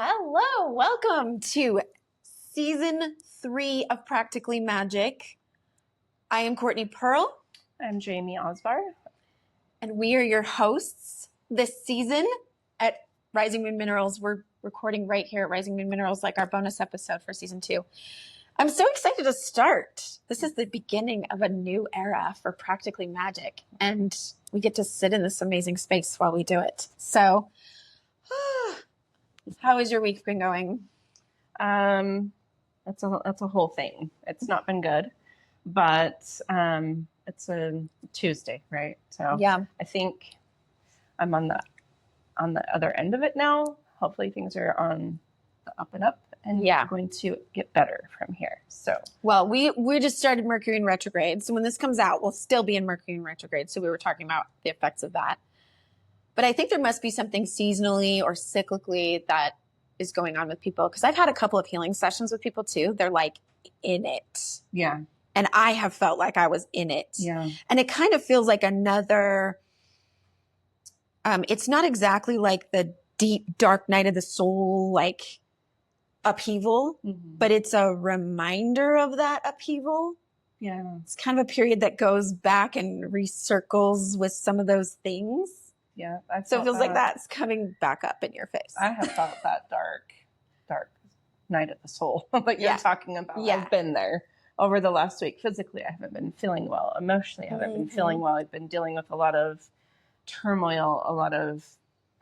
Hello, welcome to season 3 of Practically Magick. I am Courtney Pearl. I'm Jaime Osbahr. And we are your hosts this season at Rising Moon Minerals. We're recording right here at Rising Moon Minerals, like our bonus episode for season 2. I'm so excited to start. This is the beginning of a new era for Practically Magick, and we get to sit in this amazing space while we do it. So, how has your week been going? That's a whole thing. It's not been good, but it's a Tuesday, right? So Yeah. I think I'm on the other end of it now. Hopefully things are on the up and up, and going to get better from here. So, well, we just started Mercury in retrograde. So when this comes out, we'll still be in Mercury in retrograde. So we were talking about the effects of that. But I think there must be something seasonally or cyclically that is going on with people. Because I've had a couple of healing sessions with people too. They're like in it. Yeah. And I have felt like I was in it. Yeah. And it kind of feels like another, it's not exactly like the deep, dark night of the soul, like upheaval, but it's a reminder of that upheaval. Yeah. It's kind of a period that goes back and recircles with some of those things. Yeah. So it feels like that's coming back up in your face. I have felt that dark night of the soul that you're talking about. Yeah. I've been there over the last week. Physically, I haven't been feeling well. Emotionally, I haven't been feeling well. I've been dealing with a lot of turmoil, a lot of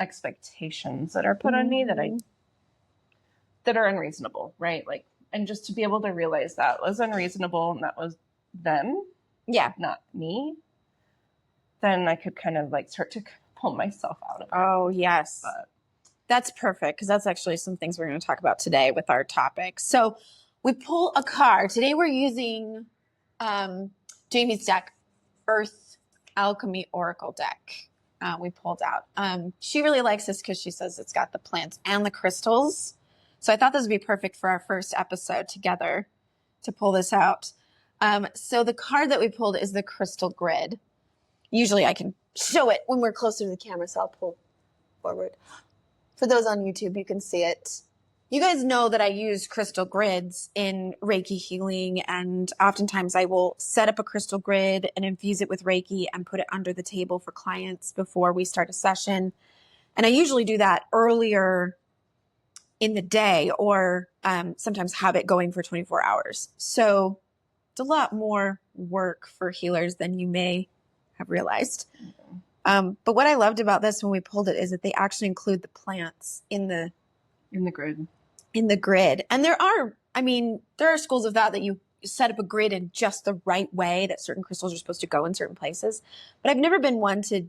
expectations that are put on me that are unreasonable, right? Like, and just to be able to realize that was unreasonable and that was them, not me, then I could kind of like start to pull myself out of it. Oh, yes. But that's perfect, because that's actually some things we're going to talk about today with our topic. So we pull a card. Today we're using Jaime's deck, Earth Alchemy Oracle deck. We pulled out. She really likes this because she says it's got the plants and the crystals. So I thought this would be perfect for our first episode together to pull this out. So the card that we pulled is the Crystal Grid. Usually I can show it when we're closer to the camera, so I'll pull forward. For those on YouTube, you can see it. You guys know that I use crystal grids in Reiki healing, and oftentimes I will set up a crystal grid and infuse it with Reiki and put it under the table for clients before we start a session. And I usually do that earlier in the day, or sometimes have it going for 24 hours. So it's a lot more work for healers than you may have realized. But what I loved about this when we pulled it is that they actually include the plants in the grid. And there are schools of thought that you set up a grid in just the right way, that certain crystals are supposed to go in certain places. But I've never been one to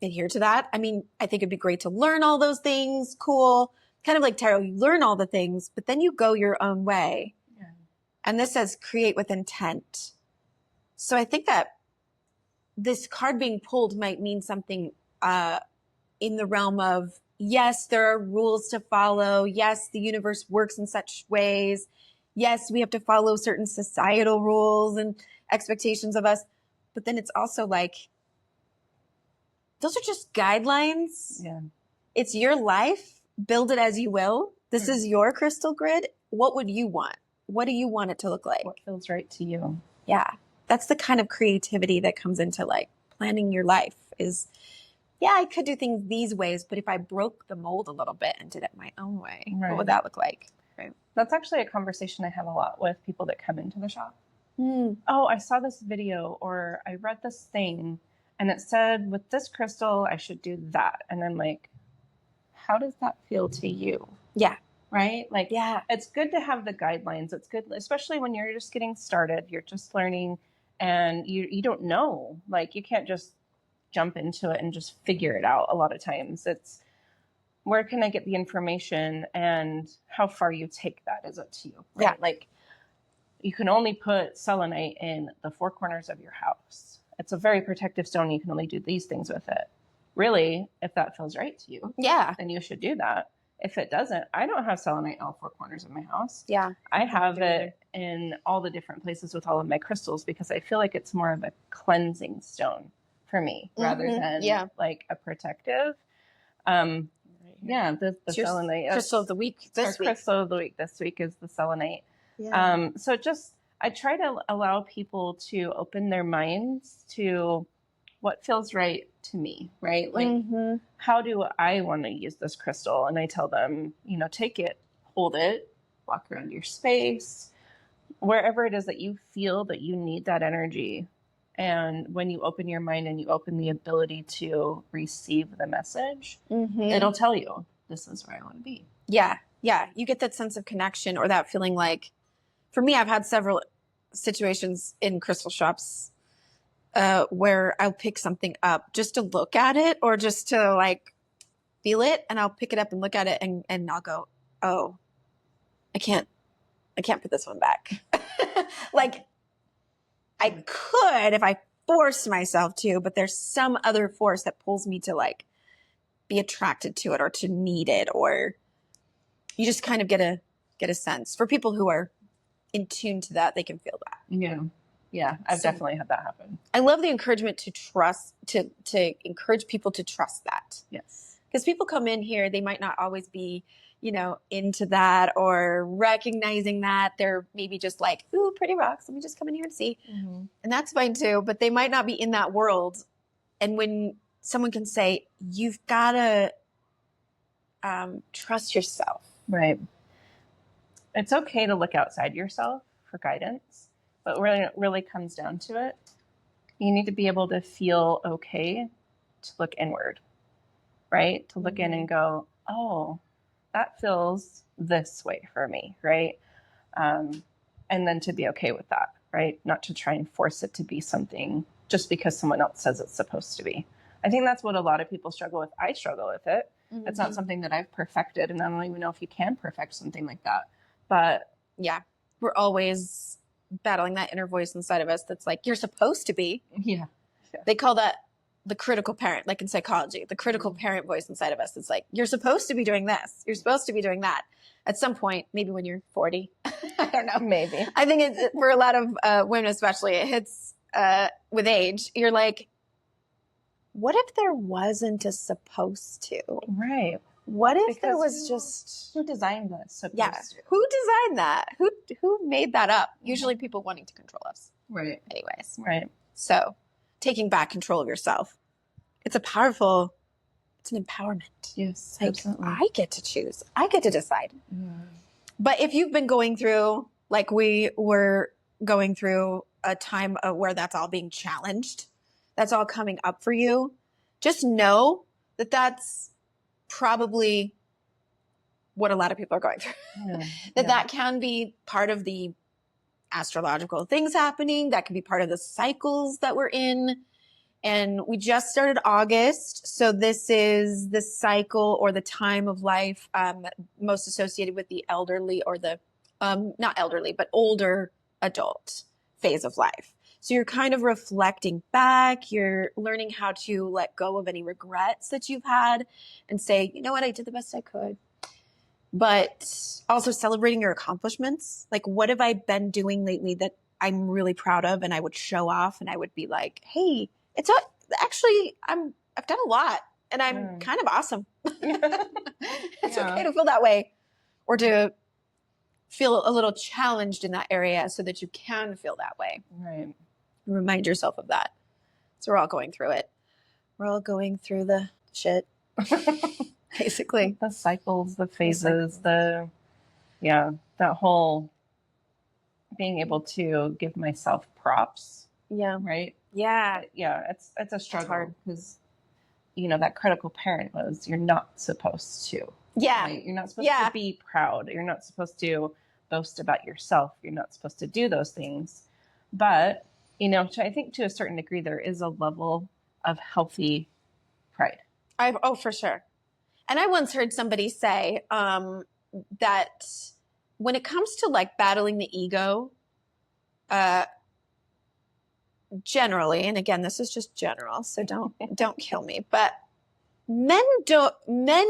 adhere to that. I mean, I think it'd be great to learn all those things. Cool. Kind of like tarot, you learn all the things, but then you go your own way. Yeah. And this says create with intent. So I think that this card being pulled might mean something in the realm of, yes, there are rules to follow. Yes, the universe works in such ways. Yes, we have to follow certain societal rules and expectations of us. But then it's also like, those are just guidelines. Yeah. It's your life. Build it as you will. This is your crystal grid. What would you want? What do you want it to look like? What feels right to you? Yeah. That's the kind of creativity that comes into like planning your life is, I could do things these ways, but if I broke the mold a little bit and did it my own way, what would that look like? Right. That's actually a conversation I have a lot with people that come into the shop. Oh, I saw this video or I read this thing and it said with this crystal, I should do that. And I'm like, how does that feel to you? Yeah. Right? Like, it's good to have the guidelines. It's good, especially when you're just getting started, you're just learning and you don't know, like you can't just jump into it and just figure it out. A lot of times it's, where can I get the information and how far you take that is up to you. Right? Yeah. Like you can only put selenite in the 4 corners of your house. It's a very protective stone. You can only do these things with it. Really, if that feels right to you, then you should do that. If it doesn't, I don't have selenite in all 4 corners of my house. Yeah. I have it in all the different places with all of my crystals because I feel like it's more of a cleansing stone for me rather than like a protective. Yeah, the selenite. Crystal of the week this week. Crystal of the week this week is the selenite. Yeah. So I try to allow people to open their minds to what feels right to me, right? Like, how do I want to use this crystal? And I tell them, take it, hold it, walk around your space, wherever it is that you feel that you need that energy. And when you open your mind and you open the ability to receive the message, it'll tell you, this is where I want to be. Yeah. Yeah. You get that sense of connection or that feeling like, for me, I've had several situations in crystal shops where I'll pick something up just to look at it or just to like feel it. And I'll pick it up and look at it and I'll go, oh, I can't put this one back. Like I could if I forced myself to, but there's some other force that pulls me to like be attracted to it or to need it, or you just kind of get a sense. For people who are in tune to that, they can feel that. Yeah. I've definitely had that happen. I love the encouragement to trust, to encourage people to trust that. Yes. Because people come in here, they might not always be, into that or recognizing that. They're maybe just like, ooh, pretty rocks. Let me just come in here and see. And that's fine too. But they might not be in that world. And when someone can say, you've got to trust yourself. Right. It's okay to look outside yourself for guidance, but when it really comes down to it, you need to be able to feel okay to look inward, right? To look in and go, oh, that feels this way for me, right? And then to be okay with that, right? Not to try and force it to be something just because someone else says it's supposed to be. I think that's what a lot of people struggle with. I struggle with it. It's not something that I've perfected, and I don't even know if you can perfect something like that. But yeah, we're always battling that inner voice inside of us that's like, you're supposed to be. Yeah. They call that the critical parent, like in psychology, the critical parent voice inside of us. It's like, you're supposed to be doing this. You're supposed to be doing that. At some point, maybe when you're 40, I don't know. Maybe. I think it's, for a lot of women especially, it hits with age. You're like, what if there wasn't a supposed to? Right. What if there was just... Who designed this? Supposed to? Who designed that? Who made that up? Usually people wanting to control us. Right. Anyways. Right. So taking back control of yourself. It's an empowerment. Yes, like, absolutely. I get to choose. I get to decide. But if you've been going through, like we were going through a time where that's all being challenged, that's all coming up for you, just know that that's probably what a lot of people are going through. That can be part of the astrological things happening. That can be part of the cycles that we're in. And we just started August. So this is the cycle or the time of life most associated with the elderly or the, not elderly, but older adult phase of life. So you're kind of reflecting back. You're learning how to let go of any regrets that you've had and say, you know what, I did the best I could. But also celebrating your accomplishments. Like, what have I been doing lately that I'm really proud of? And I would show off and I would be like, hey, I've done a lot and I'm kind of awesome. It's okay to feel that way or to feel a little challenged in that area so that you can feel that way. Right. Remind yourself of that. So we're all going through it. We're all going through the shit, basically. The cycles, the phases, that whole being able to give myself props. Yeah. Right. Yeah. Yeah. It's a struggle because, that critical parent was, you're not supposed to. Yeah. Right? You're not supposed to be proud. You're not supposed to boast about yourself. You're not supposed to do those things. But, I think to a certain degree, there is a level of healthy pride. For sure. And I once heard somebody say that when it comes to like battling the ego, generally, and again, this is just general, so don't kill me, but men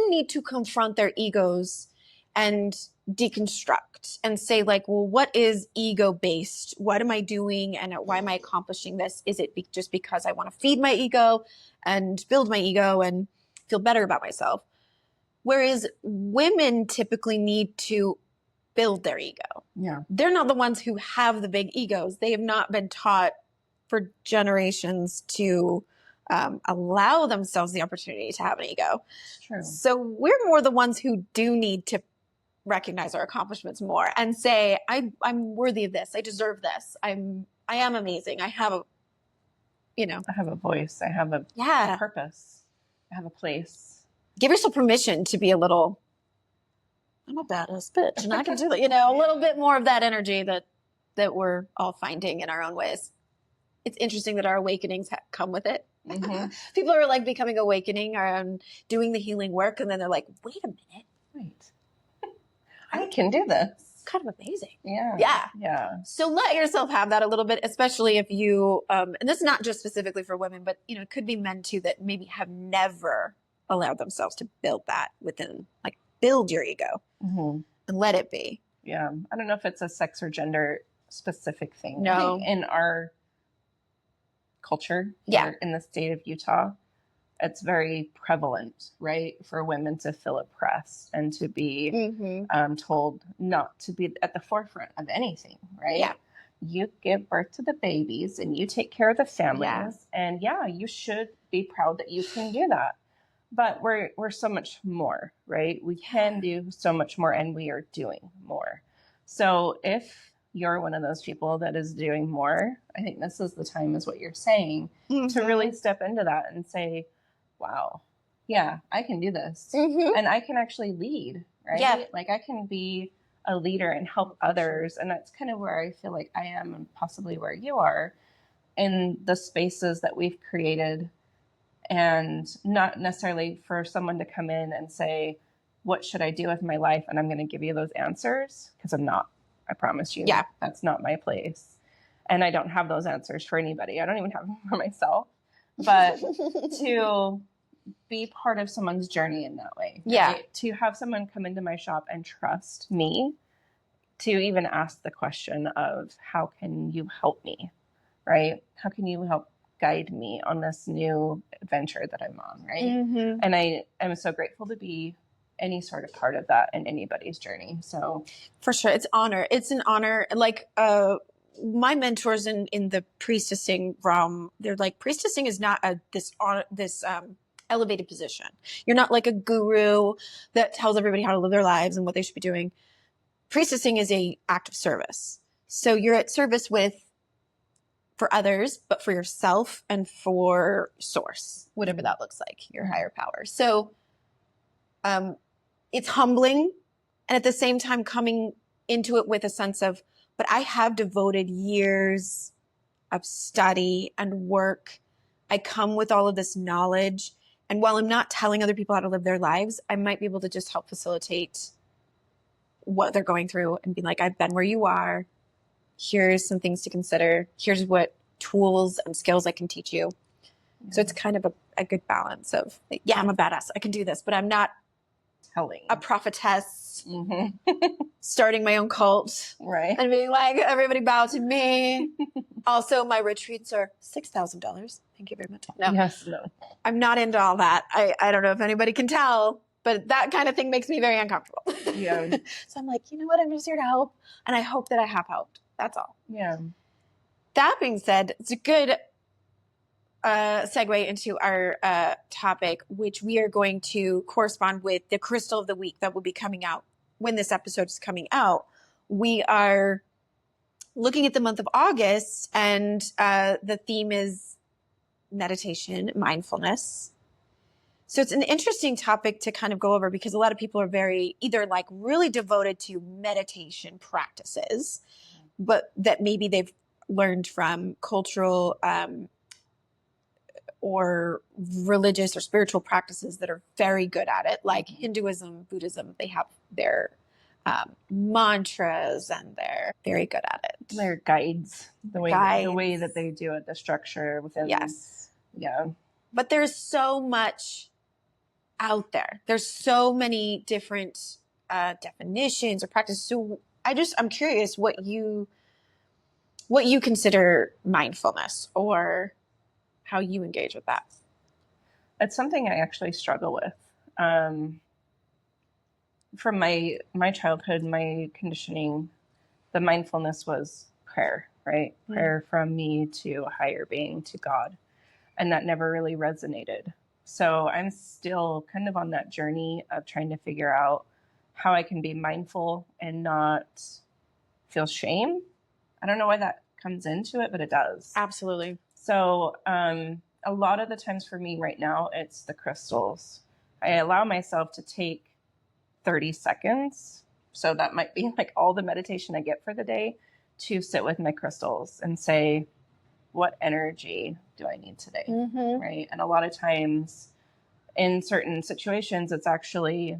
need to confront their egos and deconstruct and say like, well, what is ego based? What am I doing? And why am I accomplishing this? Is it just because I want to feed my ego and build my ego and feel better about myself? Whereas women typically need to build their ego. Yeah. They're not the ones who have the big egos. They have not been taught for generations to allow themselves the opportunity to have an ego. It's true. So we're more the ones who do need to recognize our accomplishments more and say, I'm worthy of this. I deserve this. I am amazing. I have I have a voice. I have a purpose. I have a place. Give yourself permission to be a little, I'm a badass bitch and I can do that, a little bit more of that energy that we're all finding in our own ways. It's interesting that our awakenings come with it. Mm-hmm. People are like becoming awakening or doing the healing work. And then they're like, wait a minute. Wait, I can do this. Kind of amazing. Yeah. So let yourself have that a little bit, especially if you, and this is not just specifically for women, but it could be men too, that maybe have never allowed themselves to build that within, like build your ego and let it be. Yeah. I don't know if it's a sex or gender specific thing. No. I think in our culture here in the state of Utah, it's very prevalent, right, for women to feel oppressed and to be told not to be at the forefront of anything, right? Yeah. You give birth to the babies and you take care of the families, and you should be proud that you can do that. But we're so much more, right? We can do so much more, and we are doing more. So if you're one of those people that is doing more, I think this is the time, is what you're saying, to really step into that and say, wow, yeah, I can do this. And I can actually lead, right? Yeah. Like I can be a leader and help others. And that's kind of where I feel like I am, and possibly where you are, in the spaces that we've created. And not necessarily for someone to come in and say, what should I do with my life? And I'm going to give you those answers, because I'm not. I promise you. Yeah. That's not my place. And I don't have those answers for anybody. I don't even have them for myself. But to be part of someone's journey in that way. Yeah. Right? To have someone come into my shop and trust me to even ask the question of, how can you help me? Right? How can you help guide me on this new adventure that I'm on? Right? And I am so grateful to be any sort of part of that in anybody's journey. So for sure, it's an honor. Like my mentors in the priestessing realm, they're like, priestessing is not this elevated position. You're not like a guru that tells everybody how to live their lives and what they should be doing. Priestessing is a act of service. So you're at service for others, but for yourself and for source, whatever that looks like, your higher power. So it's humbling, and at the same time coming into it with a sense of, but I have devoted years of study and work. I come with all of this knowledge. And while I'm not telling other people how to live their lives, I might be able to just help facilitate what they're going through and be like, I've been where you are. Here's some things to consider. Here's what tools and skills I can teach you. Yeah. So it's kind of a good balance of, I'm a badass. I can do this, but I'm not a prophetess starting my own cult, right? And being like, everybody bow to me. Also, my retreats are $6,000. Thank you very much. No, I'm not into all that. I don't know if anybody can tell, but that kind of thing makes me very uncomfortable. Yeah. So I'm like, you know what? I'm just here to help, and I hope that I have helped. That's all. Yeah. That being said, it's a good segue into our topic, which we are going to correspond with the crystal of the week that will be coming out when this episode is coming out. We are looking at the month of August, and the theme is meditation, mindfulness. So it's an interesting topic to kind of go over, because a lot of people are very either like really devoted to meditation practices, but that maybe they've learned from cultural or religious or spiritual practices that are very good at it, like Hinduism, Buddhism. They have their mantras, and they're very good at it. Their guides, the way that they do it, the structure within. Yes. Yeah. But there's so much out there. There's so many different definitions or practices. So I'm curious what you consider mindfulness, or how you engage with that. It's something I actually struggle with. from my childhood, my conditioning, the mindfulness was prayer, right? Prayer from me to a higher being, to God. And that never really resonated. So I'm still kind of on that journey of trying to figure out how I can be mindful and not feel shame. I don't know why that comes into it, but it does. Absolutely. So a lot of the times for me right now, it's the crystals. I allow myself to take 30 seconds. So that might be like all the meditation I get for the day, to sit with my crystals and say, what energy do I need today? Right. And a lot of times in certain situations, it's actually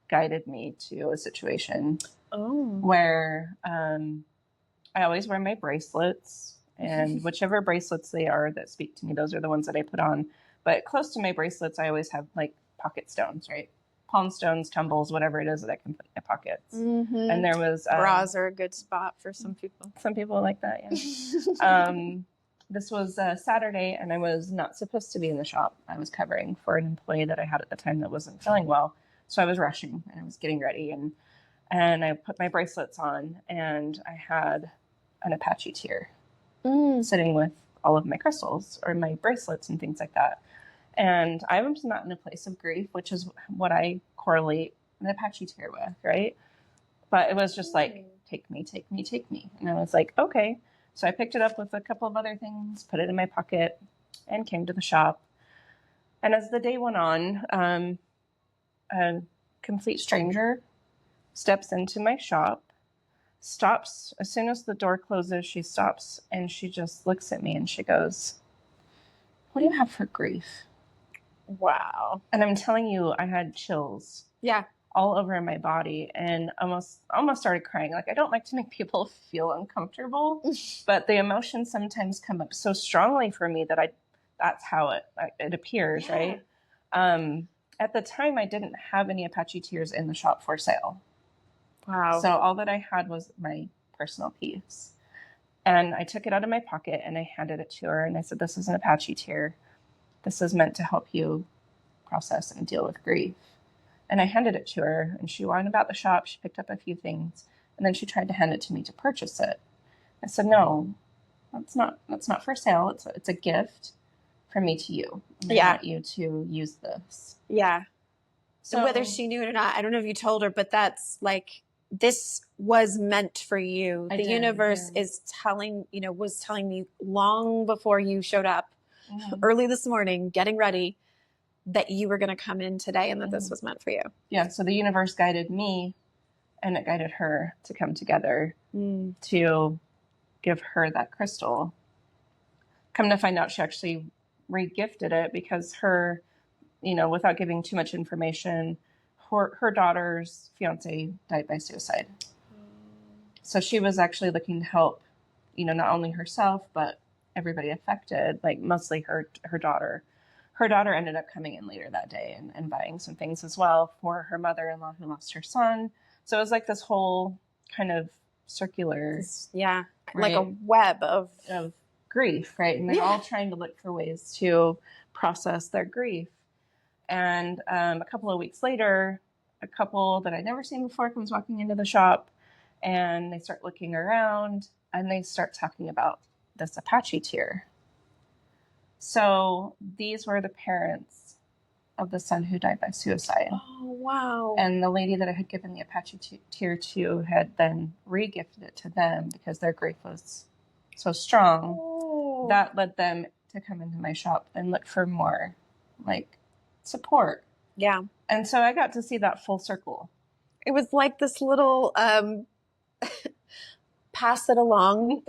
guided me to a situation where I always wear my bracelets, and whichever bracelets they are that speak to me, those are the ones that I put on. But close to my bracelets, I always have like pocket stones, right? Palm stones, tumbles, whatever it is that I can put in my pockets. And there was bras are a good spot for some people. Some people like that, yeah. This was Saturday, and I was not supposed to be in the shop. I was covering for an employee that I had at the time that wasn't feeling well. So I was rushing, and I was getting ready, and I put my bracelets on, and I had an Apache tear sitting with all of my crystals or my bracelets and things like that. And I was not in a place of grief, which is what I correlate an Apache tear with, right? But it was just like, take me, take me, take me. And I was like, okay. So I picked it up with a couple of other things, put it in my pocket, and came to the shop. And as the day went on, a complete stranger steps into my shop, stops. As soon as the door closes, she stops and she just looks at me and she goes, what do you have for grief? Wow. And I'm telling you, I had chills. Yeah. All over my body, and almost started crying. Like, I don't like to make people feel uncomfortable, but the emotions sometimes come up so strongly for me that that's how it appears, right? At the time, I didn't have any Apache tears in the shop for sale. Wow. So all that I had was my personal piece. And I took it out of my pocket and I handed it to her, and I said, this is an Apache tear. This is meant to help you process and deal with grief. And I handed it to her, and she went about the shop. She picked up a few things, and then she tried to hand it to me to purchase it. I said, no, that's not for sale. It's a gift from me to you. And I want you to use this. Yeah. So whether she knew it or not, I don't know if you told her, but that's like, this was meant for you. The universe is was telling me long before you showed up, early this morning, getting ready, that you were going to come in today and that this was meant for you. Yeah. So the universe guided me, and it guided her to come together to give her that crystal. Come to find out, she actually re-gifted it because her, without giving too much information, her daughter's fiance died by suicide. So she was actually looking to help, not only herself, but everybody affected, like mostly her daughter. Her daughter ended up coming in later that day and buying some things as well for her mother-in-law who lost her son. So it was like this whole kind of circular, right? Like a web of grief, right? And they're all trying to look for ways to process their grief. And a couple of weeks later, a couple that I'd never seen before comes walking into the shop, and they start looking around, and they start talking about this Apache tear. So these were the parents of the son who died by suicide. Oh, wow. And the lady that I had given the Apache tear to had then re-gifted it to them because their grief was so strong. Oh. That led them to come into my shop and look for more, like, support. Yeah. And so I got to see that full circle. It was like this little pass it along.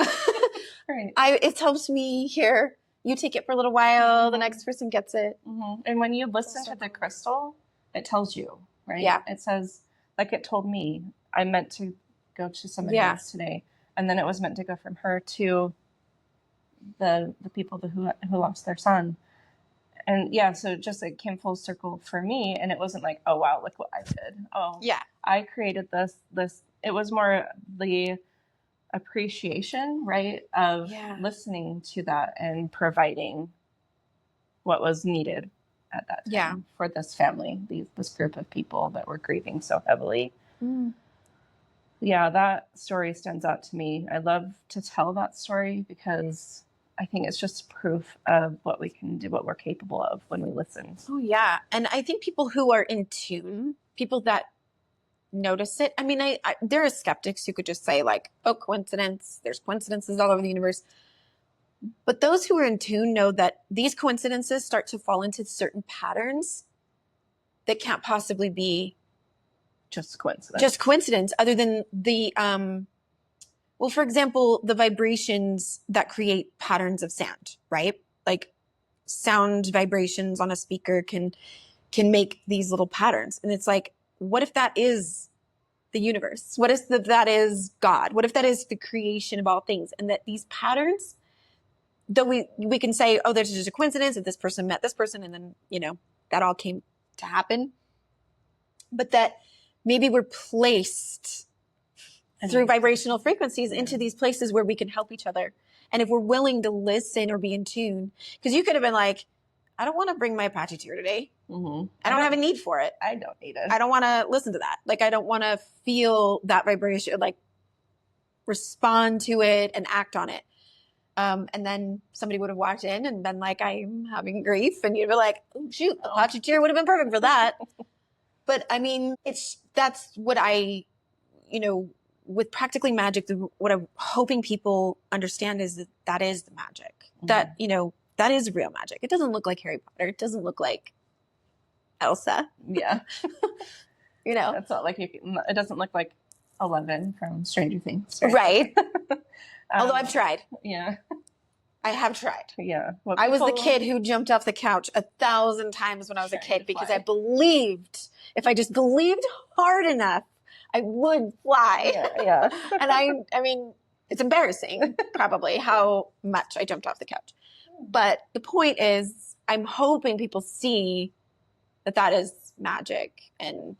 Right. It helps me here. You take it for a little while, the next person gets it. And when you listen to the crystal, it tells you, right? Yeah. It says, like it told me, I meant to go to somebody else today. And then it was meant to go from her to the people who lost their son. And so it came full circle for me. And it wasn't like, oh, wow, look what I did. Oh, yeah, I created this. It was more the appreciation, right, of listening to that and providing what was needed at that time Yeah. for this family, this group of people that were grieving so heavily. Yeah, that story stands out to me. I love to tell that story because I think it's just proof of what we can do, what we're capable of when we listen. Oh, yeah. And I think people who are in tune, people that notice it. I mean, there are skeptics who could just say like, oh, coincidence. There's coincidences all over the universe. But those who are in tune know that these coincidences start to fall into certain patterns that can't possibly be just coincidence. Just coincidence, other than the well, for example, the vibrations that create patterns of sound, right? Like sound vibrations on a speaker can make these little patterns. And it's like, what if that is the universe? What if that is God? What if that is the creation of all things? And that these patterns, though we can say, oh, there's just a coincidence that this person met this person and then, you know, that all came to happen. But that maybe we're placed through vibrational frequencies into these places where we can help each other. And if we're willing to listen or be in tune, because you could have been like, I don't want to bring my Apache tear today. I don't have a need for it. I don't need it. I don't want to listen to that. Like, I don't want to feel that vibration, like respond to it and act on it. And then somebody would have walked in and been like, I'm having grief. And you'd be like, oh, shoot, the Apache tear would have been perfect for that. But I mean, that's what with Practically Magick, what I'm hoping people understand is that is the magic. That, that is real magic. It doesn't look like Harry Potter. It doesn't look like Elsa. Yeah. That's not like it doesn't look like 11 from Stranger Things. Right. Although I've tried. Yeah. I have tried. Yeah. I was the kid who jumped off the couch 1,000 times when I was a kid because I believed, if I just believed hard enough, I would fly. Yeah. And I mean, it's embarrassing probably how much I jumped off the couch. But the point is, I'm hoping people see that is magic. And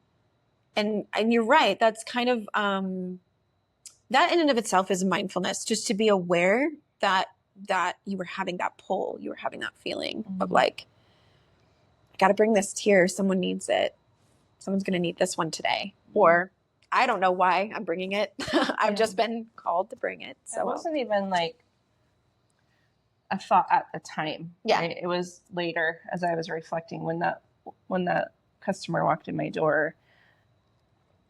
you're right. That's kind of, that in and of itself is mindfulness, just to be aware that you were having that pull, you were having that feeling of like, I got to bring this tear. Someone needs it. Someone's going to need this one today. Or I don't know why I'm bringing it. I've just been called to bring it. So it wasn't even like a thought at the time. Yeah. Right? It was later as I was reflecting when that customer walked in my door.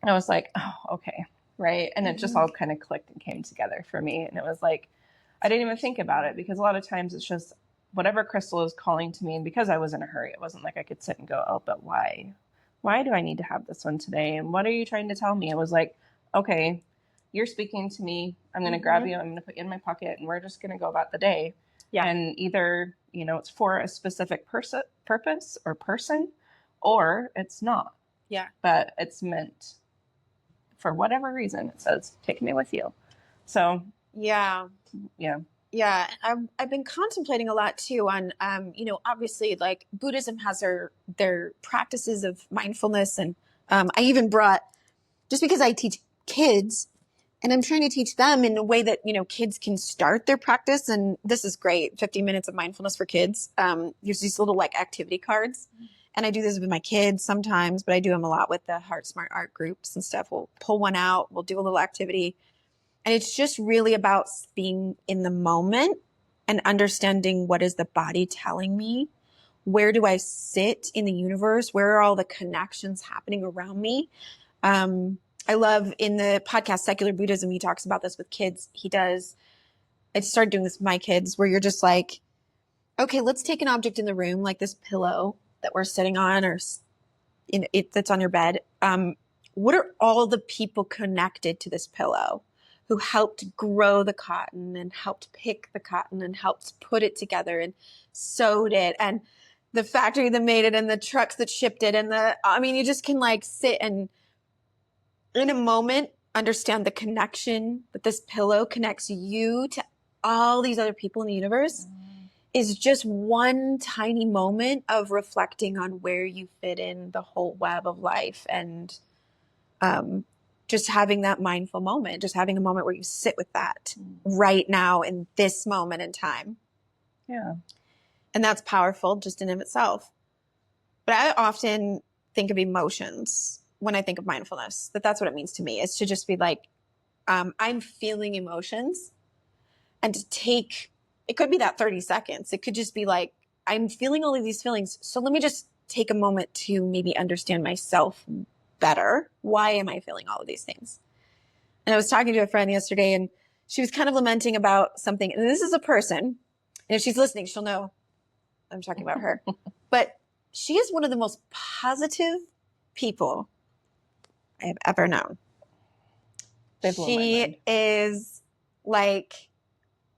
I was like, oh, okay. Right. And it just all kind of clicked and came together for me. And it was like, I didn't even think about it because a lot of times it's just whatever crystal is calling to me. And because I was in a hurry, it wasn't like I could sit and go, oh, but why? Why do I need to have this one today? And what are you trying to tell me? It was like, okay, you're speaking to me. I'm going to grab you. I'm going to put you in my pocket and we're just going to go about the day. Yeah. And either, it's for a specific purpose or person, or it's not. Yeah. But it's meant for whatever reason. It says, take me with you. So yeah. I've been contemplating a lot too on, obviously like Buddhism has their practices of mindfulness. And I even brought, just because I teach kids and I'm trying to teach them in a way that, kids can start their practice. And this is great. 50 minutes of mindfulness for kids. There's these little like activity cards. And I do this with my kids sometimes, but I do them a lot with the Heart Smart Art groups and stuff. We'll pull one out. We'll do a little activity. And it's just really about being in the moment and understanding what is the body telling me? Where do I sit in the universe? Where are all the connections happening around me? I love in the podcast, Secular Buddhism, he talks about this with kids. I started doing this with my kids where you're just like, okay, let's take an object in the room, like this pillow that we're sitting on or that's on your bed. What are all the people connected to this pillow who helped grow the cotton and helped pick the cotton and helped put it together and sewed it and the factory that made it and the trucks that shipped it and you just can like sit and in a moment understand the connection that this pillow connects you to all these other people in the universe is just one tiny moment of reflecting on where you fit in the whole web of life and just having that mindful moment, just having a moment where you sit with that right now in this moment in time. Yeah. And that's powerful just in of itself. But I often think of emotions when I think of mindfulness, that's what it means to me, is to just be like, I'm feeling emotions, and to take, it could be that 30 seconds. It could just be like, I'm feeling all of these feelings. So let me just take a moment to maybe understand myself better. Why am I feeling all of these things? And I was talking to a friend yesterday, and she was kind of lamenting about something. And this is a person, and if she's listening, she'll know I'm talking about her. But she is one of the most positive people I have ever known. She is like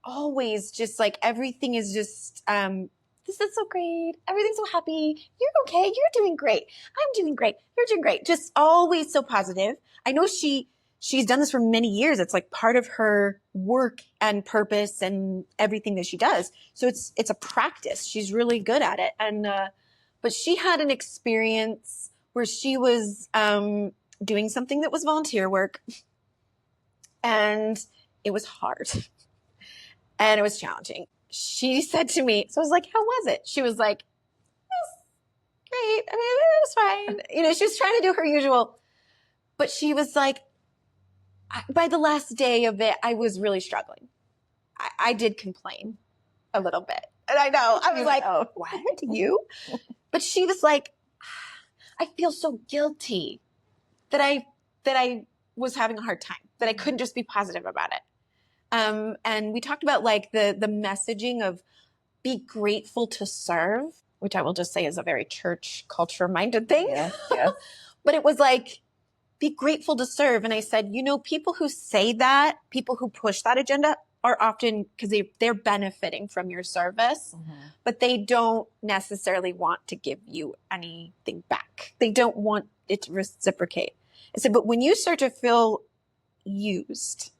always just like, everything is just, this is so great. Everything's so happy. You're okay. You're doing great. I'm doing great. You're doing great. Just always so positive. I know she's done this for many years. It's like part of her work and purpose and everything that she does. So it's a practice. She's really good at it. And, but she had an experience where she was, doing something that was volunteer work, and it was hard and it was challenging. She said to me, so I was like, how was it? She was like, it was great. I mean, it was fine. You know, she was trying to do her usual, but she was like, by the last day of it, I was really struggling. I did complain a little bit. And I know, I was like, what, you? But she was like, I feel so guilty that I was having a hard time, that I couldn't just be positive about it. And we talked about like the messaging of be grateful to serve, which I will just say is a very church culture minded thing. Yeah, yeah. But it was like, be grateful to serve. And I said, you know, people who say that, people who push that agenda are often because they're benefiting from your service, but they don't necessarily want to give you anything back. They don't want it to reciprocate. I said, but when you start to feel used,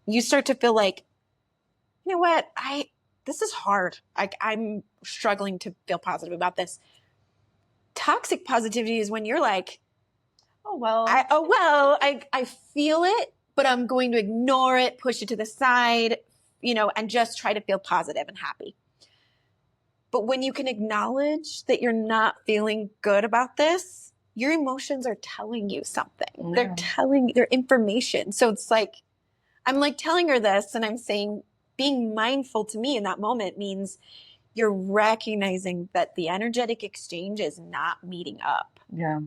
you start to feel like, you know what, this is hard. I'm struggling to feel positive about this. Toxic positivity is when you're like, I feel it, but I'm going to ignore it, push it to the side, you know, and just try to feel positive and happy. But when you can acknowledge that you're not feeling good about this, your emotions are telling you something. Yeah. They're information. So it's like, I'm like telling her this, and I'm saying being mindful to me in that moment means you're recognizing that the energetic exchange is not meeting up. Yeah.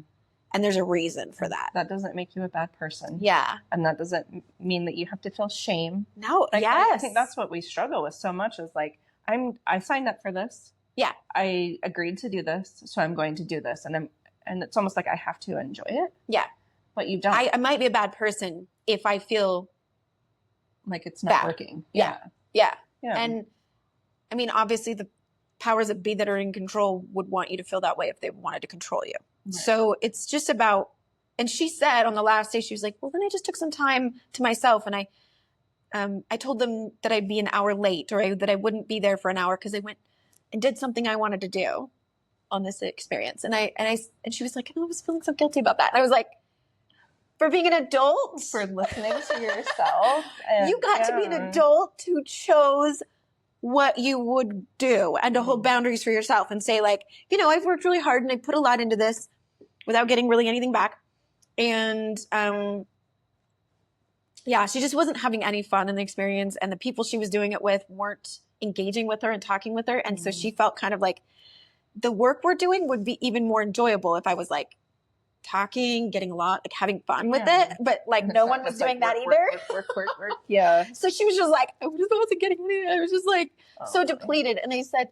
And there's a reason for that. That doesn't make you a bad person. Yeah. And that doesn't mean that you have to feel shame. No, like, yes. I think that's what we struggle with so much is like, I signed up for this. Yeah. I agreed to do this, so I'm going to do this. And it's almost like I have to enjoy it. Yeah. But you don't. I might be a bad person if I feel like it's not working. Yeah. And I mean, obviously the powers that be that are in control would want you to feel that way if they wanted to control you. Right. So it's just about, and she said on the last day, she was like, well, then I just took some time to myself, and I told them that I'd be an hour late, or that I wouldn't be there for an hour because I went and did something I wanted to do on this experience. And she was like, I was feeling so guilty about that. And I was like, for being an adult, for listening to yourself, and, you got to be an adult who chose what you would do and to hold boundaries for yourself and say like, you know, I've worked really hard and I put a lot into this without getting really anything back. And, she just wasn't having any fun in the experience, and the people she was doing it with weren't engaging with her and talking with her. And so she felt kind of like the work we're doing would be even more enjoyable if I was like talking, getting a lot, like having fun with it. But like no one was doing that either. Work. Yeah. So she was just like, I wasn't getting anything. I was just like so depleted. And they said,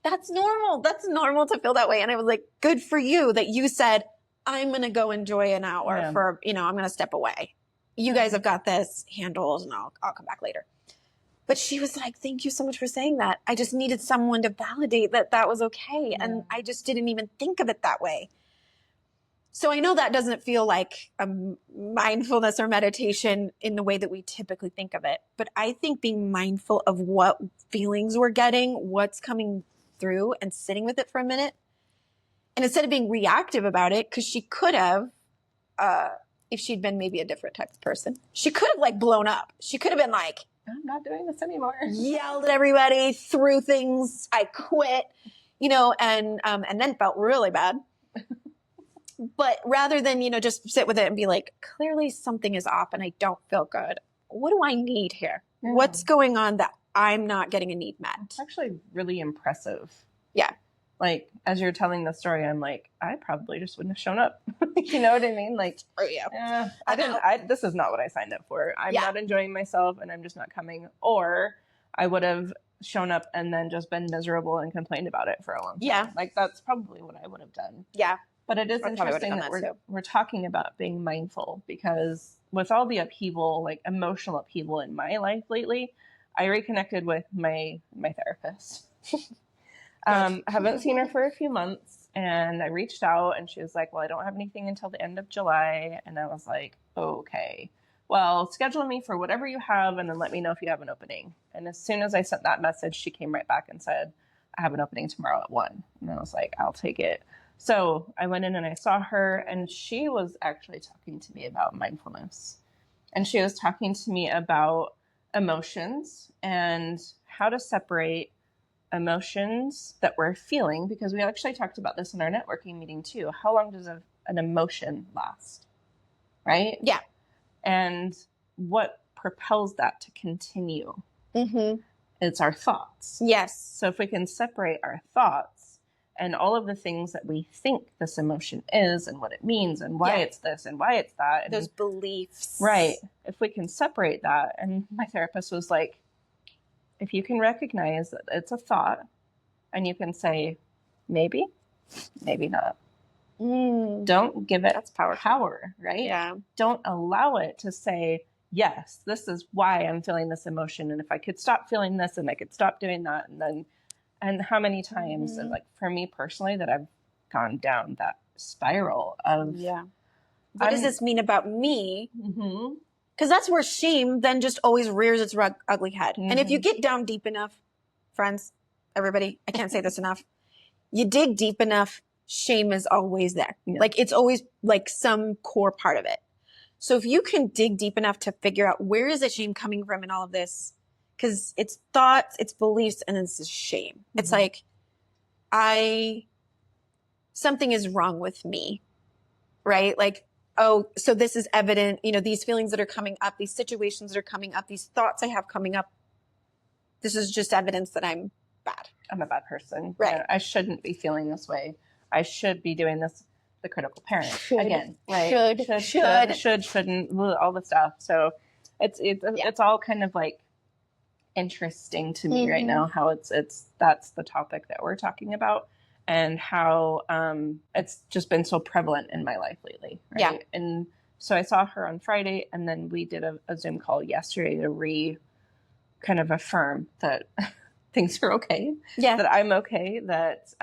that's normal. That's normal to feel that way. And I was like, good for you that you said, I'm going to go enjoy an hour for, you know, I'm going to step away. You guys have got this handled, and I'll come back later. But she was like, thank you so much for saying that. I just needed someone to validate that that was okay. Yeah. And I just didn't even think of it that way. So I know that doesn't feel like a mindfulness or meditation in the way that we typically think of it. But I think being mindful of what feelings we're getting, what's coming through, and sitting with it for a minute. And instead of being reactive about it, because she could have, if she'd been maybe a different type of person, she could have like blown up. She could have been like, I'm not doing this anymore. Yelled at everybody, threw things, I quit. and then felt really bad. But rather than, just sit with it and be like, clearly something is off and I don't feel good. What do I need here? Yeah. What's going on that I'm not getting a need met? It's actually really impressive. Yeah. Like, as you're telling the story, I'm like, I probably just wouldn't have shown up. You know what I mean? Like, this is not what I signed up for. I'm not enjoying myself and I'm just not coming. Or I would have shown up and then just been miserable and complained about it for a long time. Yeah. Like, that's probably what I would have done. Yeah. But it is interesting that we're talking about being mindful, because with all the upheaval, like emotional upheaval in my life lately, I reconnected with my therapist. I haven't seen her for a few months, and I reached out and she was like, well, I don't have anything until the end of July. And I was like, okay, well, schedule me for whatever you have and then let me know if you have an opening. And as soon as I sent that message, she came right back and said, I have an opening tomorrow at 1. And I was like, I'll take it. So I went in and I saw her, and she was actually talking to me about mindfulness. And she was talking to me about emotions and how to separate emotions that we're feeling, because we actually talked about this in our networking meeting too. How long does an emotion last? Right? Yeah. And what propels that to continue? Mm-hmm. It's our thoughts. Yes. So if we can separate our thoughts and all of the things that we think this emotion is and what it means and why it's this and why it's that. And those beliefs. Right. If we can separate that. And my therapist was like, if you can recognize that it's a thought and you can say, maybe, maybe not. Don't give it power, right? Yeah. Don't allow it to say, yes, this is why I'm feeling this emotion. And if I could stop feeling this and I could stop doing that, and how many times, like for me personally, that I've gone down that spiral of, what does this mean about me? Mm-hmm. Because that's where shame then just always rears its ugly head. Mm-hmm. And if you get down deep enough, friends, everybody, I can't say this enough, you dig deep enough, shame is always there. Yeah. Like it's always like some core part of it. So if you can dig deep enough to figure out where is the shame coming from in all of this, because it's thoughts, it's beliefs, and it's shame. Mm-hmm. It's like, something is wrong with me, right? Like, oh, so this is evident, these feelings that are coming up, these situations that are coming up, these thoughts I have coming up. This is just evidence that I'm bad. I'm a bad person. Right. I shouldn't be feling this way. I should be doing this. The critical parent again, right? Shouldn't, all the stuff. So it's all kind of like interesting to me right now, how that's the topic that we're talking about, and how it's just been so prevalent in my life lately, right? Yeah. And so I saw her on Friday, and then we did a Zoom call yesterday to kind of affirm that things are okay, that I'm okay, that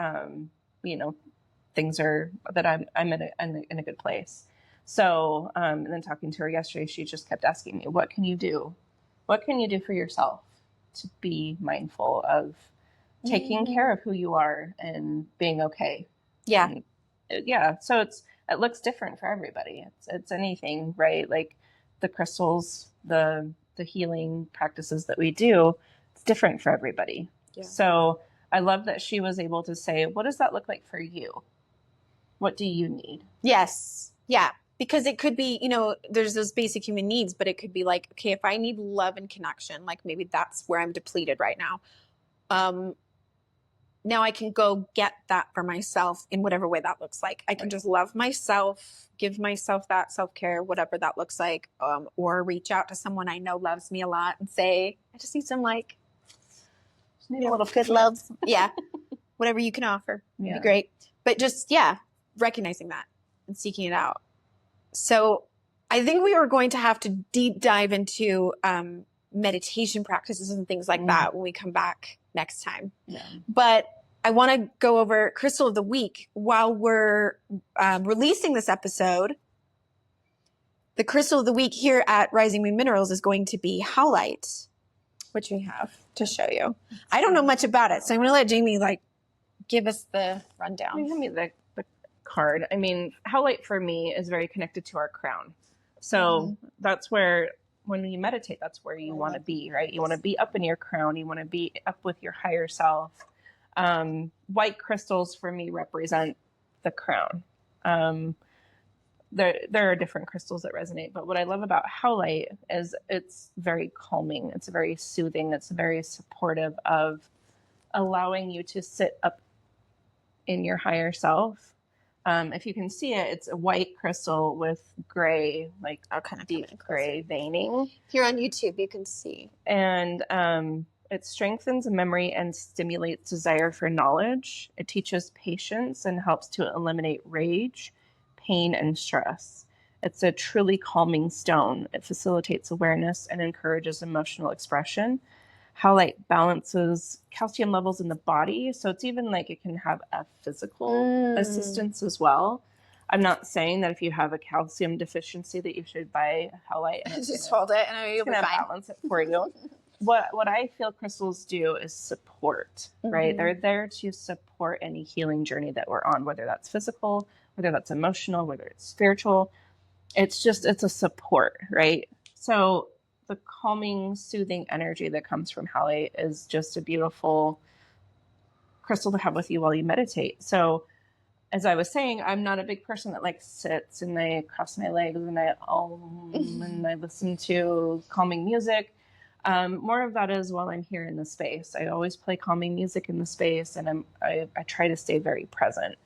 things are, that I'm in a good place. So and then talking to her yesterday, she just kept asking me, what can you do? What can you do for yourself to be mindful of taking care of who you are and being okay? Yeah. And, so it looks different for everybody. It's anything, right? Like the crystals, the healing practices that we do, it's different for everybody. Yeah. So I love that she was able to say, what does that look like for you? What do you need? Yes. Yeah. Because it could be, there's those basic human needs, but it could be like, okay, if I need love and connection, like maybe that's where I'm depleted right now. Now I can go get that for myself in whatever way that looks like. I can just love myself, give myself that self-care, whatever that looks like, or reach out to someone I know loves me a lot and say, I just need some need a little good love. Yeah. Whatever you can offer would be great. But just, recognizing that and seeking it out. So I think we are going to have to deep dive into meditation practices and things like that when we come back next time. Yeah. But I want to go over Crystal of the Week while we're releasing this episode. The Crystal of the Week here at Rising Moon Minerals is going to be Howlite, which we have to show you. I don't know much about it, so I'm going to let Jaime give us the rundown. Give me the card. I mean, Howlite for me is very connected to our crown. So that's where, when you meditate, that's where you want to be, right? You want to be up in your crown. You want to be up with your higher self. White crystals for me represent the crown. There are different crystals that resonate, but what I love about howlite is it's very calming. It's very soothing. It's very supportive of allowing you to sit up in your higher self. If you can see it, it's a white crystal with gray, like kind of deep gray veining. Here on YouTube, you can see. And it strengthens memory and stimulates desire for knowledge. It teaches patience and helps to eliminate rage, pain, and stress. It's a truly calming stone. It facilitates awareness and encourages emotional expression. Howlite balances calcium levels in the body. So it's even like it can have a physical assistance as well. I'm not saying that if you have a calcium deficiency that you should buy a howlite and just hold it and you'll be fine. Balance it for you. What I feel crystals do is support, right? They're there to support any healing journey that we're on, whether that's physical, whether that's emotional, whether it's spiritual. It's a support, right? So the calming, soothing energy that comes from howlite is just a beautiful crystal to have with you while you meditate. So as I was saying, I'm not a big person that like sits and I cross my legs and I and I listen to calming music. More of that is while I'm here in the space. I always play calming music in the space, and I try to stay very present.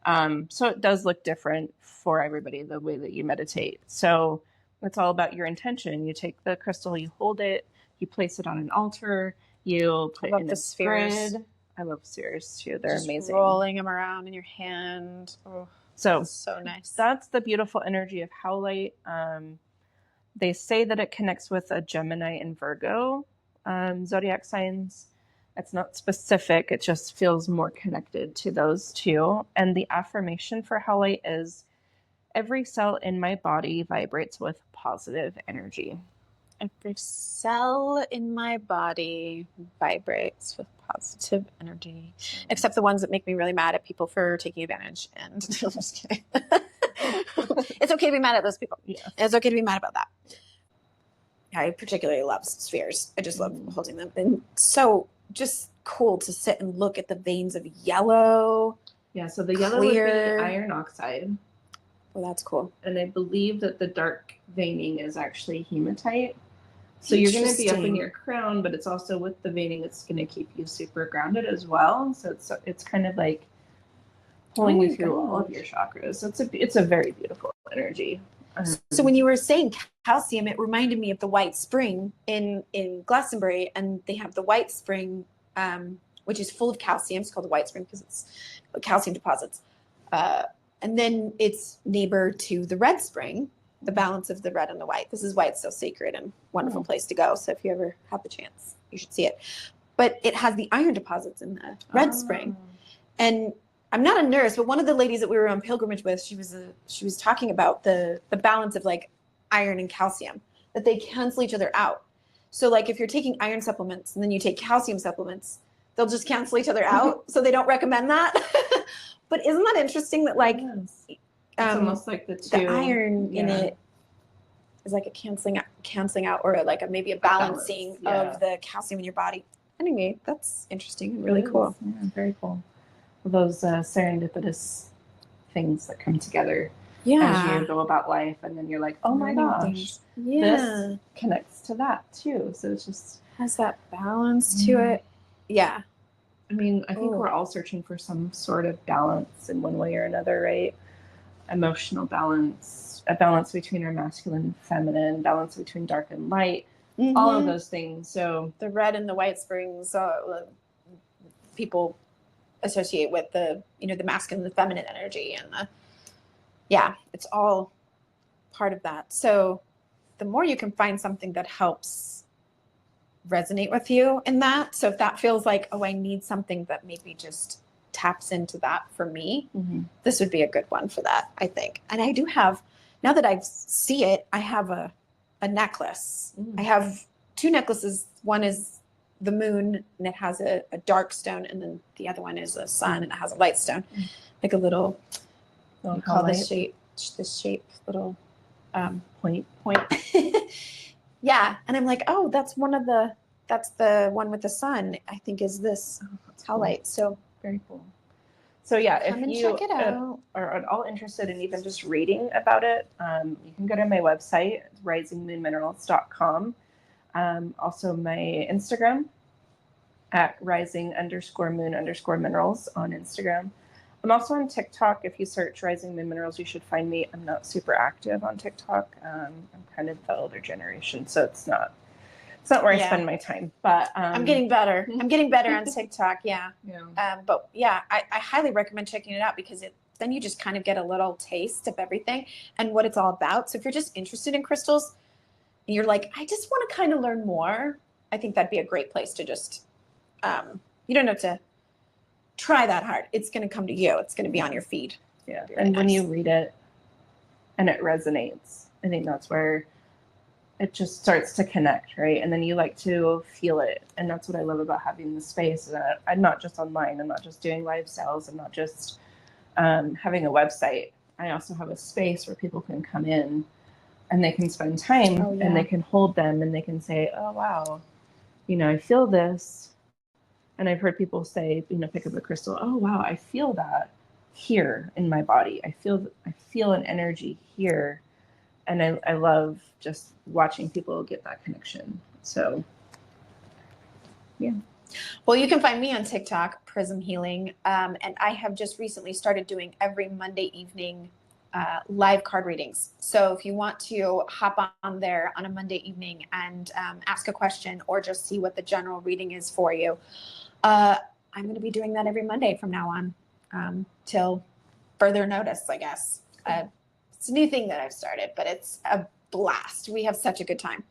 So it does look different for everybody, the way that you meditate. So it's all about your intention. You take the crystal, you hold it, you place it on an altar, you put it in a spheres. grid. I love spheres too. They're just amazing. Rolling them around in your hand. Oh, so nice. That's the beautiful energy of howlite. They say that it connects with a Gemini and Virgo zodiac signs. It's not specific. It just feels more connected to those two. And the affirmation for howlite is, every cell in my body vibrates with positive energy. Every cell in my body vibrates with positive energy, except the ones that make me really mad at people for taking advantage. And I'm just kidding. It's okay to be mad at those people. Yeah. It's okay to be mad about that. I particularly love spheres. I just love holding them. And so just cool to sit and look at the veins of yellow. Yeah, so the yellow would be iron oxide. Well, that's cool. And I believe that the dark veining is actually hematite. So you're going to be up in your crown, but it's also with the veining, it's going to keep you super grounded as well. So it's kind of like pulling you through all of your chakras. So it's a very beautiful energy. So when you were saying calcium, it reminded me of the White Spring in Glastonbury, and they have the White Spring, which is full of calcium. It's called the White Spring because it's calcium deposits. And then it's neighbor to the Red Spring, the balance of the red and the white. This is why it's so sacred and wonderful place to go. So if you ever have the chance, you should see it. But it has the iron deposits in the Red Spring. And I'm not a nurse, but one of the ladies that we were on pilgrimage with, she was talking about the balance of like iron and calcium, that they cancel each other out. So like if you're taking iron supplements and then you take calcium supplements, they'll just cancel each other out. So they don't recommend that. But isn't that interesting that like it's almost like the iron in it is like a canceling out or like maybe a balancing of the calcium in your body. Anyway, that's interesting and really cool. Yeah, very cool. Those serendipitous things that come together as you go about life, and then you're like, oh my gosh, this connects to that too. So it just has that balance to it. Yeah. I mean, I think we're all searching for some sort of balance in one way or another, right? Emotional balance, a balance between our masculine and feminine, balance between dark and light, all of those things. So the Red and the White Springs, people associate with the masculine and the feminine energy, and it's all part of that. So the more you can find something that helps resonate with you in that. So if that feels like, oh, I need something that maybe just taps into that for me, this would be a good one for that, I think. And I do have, now that I see it, I have a necklace. I have two necklaces. One is the moon and it has a dark stone, and then the other one is a sun and it has a light stone, like a little you call this shape little point. Yeah. And I'm like, oh, that's one of the that's the one with the sun, I think, is this highlight. So very cool. So yeah, come if and you check it out. are at all interested in even just reading about it, you can go to my website, risingmoonminerals.com. Also my Instagram at rising_moon_minerals on Instagram. I'm also on TikTok. If you search Rising Moon Minerals, you should find me. I'm not super active on TikTok. I'm kind of the older generation, so it's not where I spend my time. But I'm getting better. I'm getting better on TikTok. Yeah. But yeah, I highly recommend checking it out because then you just kind of get a little taste of everything and what it's all about. So if you're just interested in crystals and you're like, I just want to kind of learn more, I think that'd be a great place to just, you don't have to try that hard. It's going to come to you. It's going to be on your feed. Yeah. And when you read it and it resonates, I think that's where it just starts to connect, right? And then you like to feel it. And that's what I love about having the space. That I'm not just online. I'm not just doing live sales. I'm not just having a website. I also have a space where people can come in and they can spend time and they can hold them and they can say, oh, wow, I feel this. And I've heard people say, pick up a crystal. Oh, wow, I feel that here in my body. I feel an energy here. And I love just watching people get that connection. So, yeah. Well, you can find me on TikTok, Prism Healing. And I have just recently started doing every Monday evening live card readings. So if you want to hop on there on a Monday evening and ask a question or just see what the general reading is for you, I'm going to be doing that every Monday from now on till further notice, I guess. It's a new thing that I've started, but it's a blast. We have such a good time.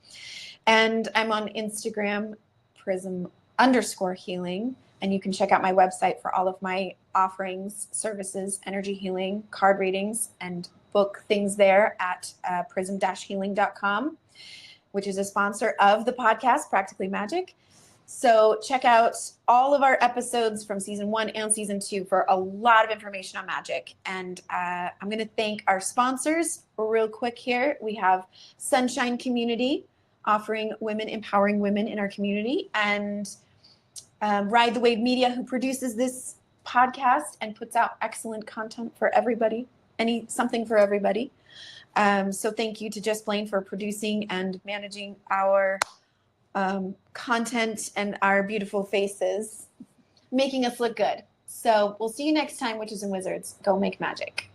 And I'm on Instagram, Prism_healing. And you can check out my website for all of my offerings, services, energy healing, card readings, and book things there at prism-healing.com, which is a sponsor of the podcast, Practically Magick. So check out all of our episodes from season 1 and season 2 for a lot of information on magic. And I'm going to thank our sponsors real quick here. We have Sunshine Community, offering women, empowering women in our community, and Ride the Wave Media, who produces this podcast and puts out excellent content for everybody, something for everybody. So thank you to Just Blaine for producing and managing our content and our beautiful faces, making us look good. So we'll see you next time, Witches and Wizards. Go make magic.